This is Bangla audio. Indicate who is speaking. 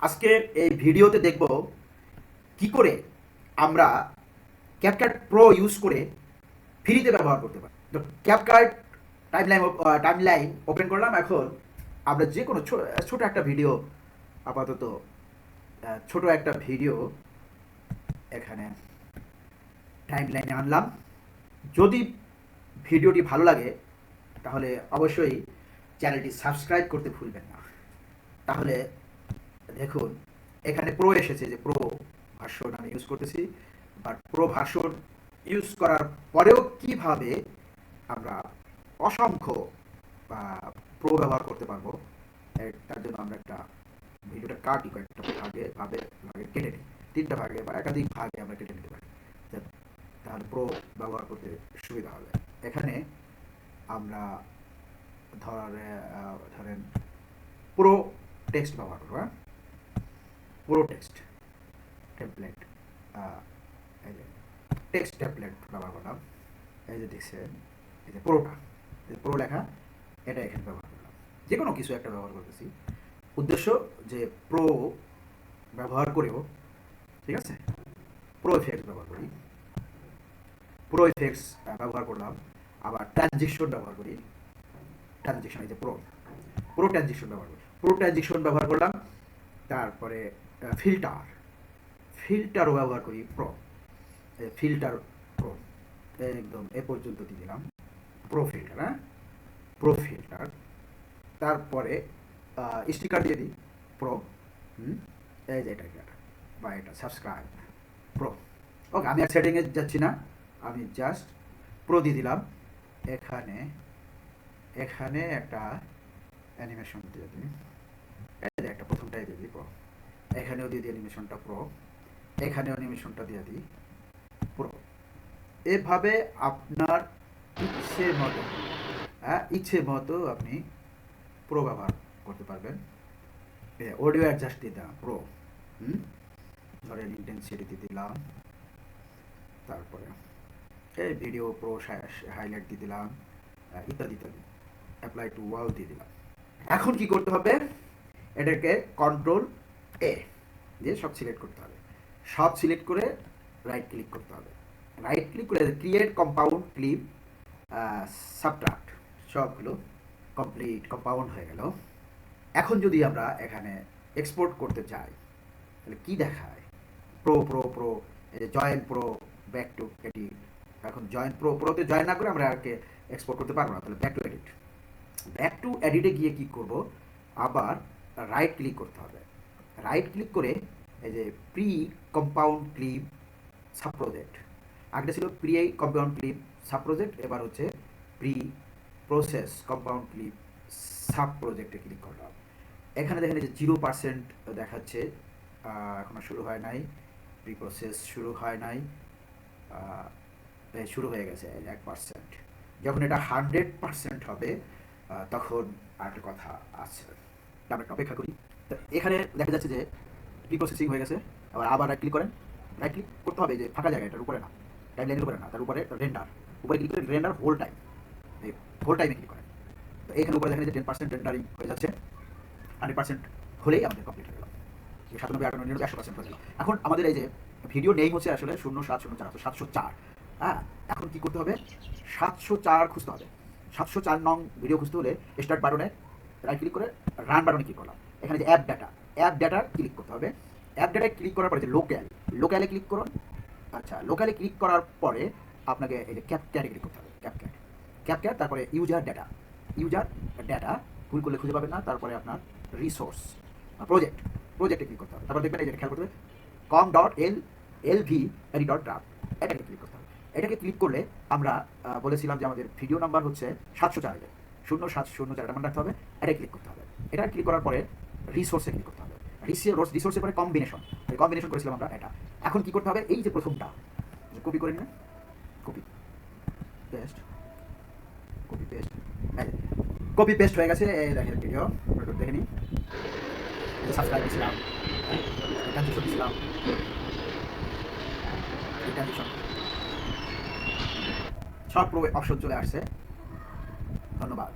Speaker 1: আজকে এই ভিডিওতে দেখব কি করে আমরা ক্যাপকাট প্রো ইউজ করে ফ্রিতে ব্যবহার করতে পারি। তো ক্যাপকাট টাইমলাইন ওপেন করলাম। এখন আমরা যে কোনো ছোট একটা ভিডিও, আপাতত ছোট একটা ভিডিও এখানে টাইমলাইনে আনলাম। যদি ভিডিওটি ভালো লাগে তাহলে অবশ্যই চ্যানেলটি সাবস্ক্রাইব করতে ভুলবেন না। তাহলে দেখুন এখানে প্রো এসেছে, যে প্রো ভার্সন আমি ইউজ করতেছি। বাট প্রো ভার্সন ইউজ করার পরেও কিভাবে আমরা অসংখ্য বা প্রো ব্যবহার করতে পারবো, তার জন্য আমরা একটা ভিডিওটা কাটি, কয়েকটা ভাগে কেটে নিই, 3টা ভাগে বা একাধিক ভাগে আমরা কেটে নিতে পারি, তাহলে প্রো ব্যবহার করতে সুবিধা হবে। এখানে আমরা ধরেন প্রো টেক্সট ব্যবহার করবো। প্রো টেক্সট টেমপ্লেট, এই যে টেক্সট টেমপ্লেট ব্যবহার করলাম। এই যে দেখছেন, এই যে প্রো লেখা, এটা এখানে ব্যবহার করলাম। যে কোনো কিছু একটা ব্যবহার করতেছি, উদ্দেশ্য যে প্রো ব্যবহার করেও, ঠিক আছে, প্রো এফেক্টস ব্যবহার করি, প্রো এফেক্টস ব্যবহার করলাম। আবার ট্রানজিশন ব্যবহার করি, ট্রানজিশন, এই যে প্রো ট্রানজিশন ব্যবহার করি, প্রো ট্রানজিশন ব্যবহার করলাম। তারপরে ফিল্টারও ব্যবহার করি, ফিল্টার প্রো, একদম এ পর্যন্ত দিয়ে দিলাম প্রো ফিল্টার। প্রো ফিল্টার, তারপরে স্টিকার দিয়ে দিই প্রো, এই যে এটা বা এটা সাবস্ক্রাইব প্রো। ওকে, আমি আর সেটিংয়ে যাচ্ছি না, আমি জাস্ট প্রো দিয়ে দিলাম। এখানে একটা অ্যানিমেশন দিয়ে দিই, একটা প্রথমটাই দিয়ে দিই প্রো, এখানেও দিয়ে দিই অ্যানিমেশনটা প্রো, এখানেও অ্যানিমেশনটা দিয়ে দিই প্রো। এভাবে আপনার ইচ্ছে মতো আপনি প্রো ব্যবহার করতে পারবেন। অডিও অ্যাডজাস্ট দিয়ে দিলাম প্রো, ধরেন ইন্টেন্সিটি দিয়ে দিলাম, তারপরে এই ভিডিও প্রো হাইলাইট দিয়ে দিলাম, ইত্যাদি ইত্যাদি, অ্যাপ্লাই টু ওয়াল দিয়ে দিলাম। এখন কি করতে হবে, এটাকে কন্ট্রোল এ দিয়ে সব সিলেক্ট করতে হবে। সব সিলেক্ট করে রাইট ক্লিক করতে হবে। রাইট ক্লিক করে ক্রিয়েট কম্পাউন্ড ক্লিপ সাবট্রাক্ট, সবগুলো কমপ্লিট কম্পাউন্ড হয়ে গেল। এখন যদি আমরা এখানে এক্সপোর্ট করতে চাই তাহলে কি দেখায়, প্রো এই যে join pro, back to edit. এখন জয়েন প্রোতে জয়েন না করে আমরা আগে এক্সপোর্ট করতে পারবো না, তাহলে ব্যাক টু এডিটে গিয়ে কি করব, আবার রাইট ক্লিক করতে হবে। রাইট ক্লিক করে এই যে pre compound clip sub project, আগেটা ছিল pre compound clip sub project, এবার হচ্ছে pre process compound clip sub প্রজেক্টে ক্লিক করলাম। এখানে দেখেন যে 0% দেখাচ্ছে, এখনো শুরু হয় নাই, প্রি প্রসেস শুরু হয় নাই, শুরু হয়ে গেছে 1%। যখন এটা 100% হবে তখন আরেকটা কথা আছে, আমরা একটা অপেক্ষা করি। তো এখানে দেখা যাচ্ছে যে প্রি প্রসেসিং হয়ে গেছে। আবার রাইট ক্লিক করেন, রাইট ক্লিক করতে হবে যে ফাঁকা জায়গা, এটার উপরে না, টাইমলাইনের উপরে না, তার উপরে রেন্ডার, উপরে ক্লিক করে রেন্ডার হোল টাইমে ক্লিক করেন। তো এখানে উপরে দেখেন যে 10% রেন্ডারিং হয়ে যাচ্ছে। 100% হলেই আমাদের কমপ্লিট হয়ে গেল, 97, 98, 100% হয়ে গেল। এখন আমাদের এই যে ভিডিও নেই হচ্ছে আসলে 0704, 704। এখন কি করতে হবে, 704 খুঁজতে হবে। 704 নং ভিডিও খুঁজতে হলে স্টার্ট বাটনে রাইট ক্লিক করে রান বাটনে ক্লিক করলাম। এখানে যে অ্যাপ ডাটা ক্লিক করতে হবে। অ্যাপ ডাটায় ক্লিক করার পরে যে লোকালে ক্লিক করুন। আচ্ছা, লোকালে ক্লিক করার পরে আপনাকে এই যে ক্যাপক্যাটে ক্লিক করতে হবে, ক্যাপক্যাট, তারপরে ইউজার ডাটা ভুল করলে খুঁজে পাবেন না। তারপরে আপনার রিসোর্স প্রজেক্টে ক্লিক করতে হবে। তারপর দেখবেন এই যে খেয়াল করতে হবে com.lv edit.draft, এটাকে ক্লিক করতে হবে। এটাকে ক্লিক করলে আমরা বলেছিলাম যে আমাদের ভিডিও নাম্বার হচ্ছে 704, 0704 এটা মনে রাখতে হবে। এটা ক্লিক করতে হবে। এটা ক্লিক করার পরে রিসোর্সে ক্লিক করতে হবে। রিসোর্সের পরে কম্বিনেশন করেছিলাম আমরা এটা। এখন কি করতে হবে, এই যে প্রথমটা কপি করে নিন, কপি পেস্ট হয়ে গেছে। এই দেখেন ভিডিও দেখে নিন, সাবস্ক্রাইব দিয়েছিলাম, সব অপশন চলে আসছে। ধন্যবাদ।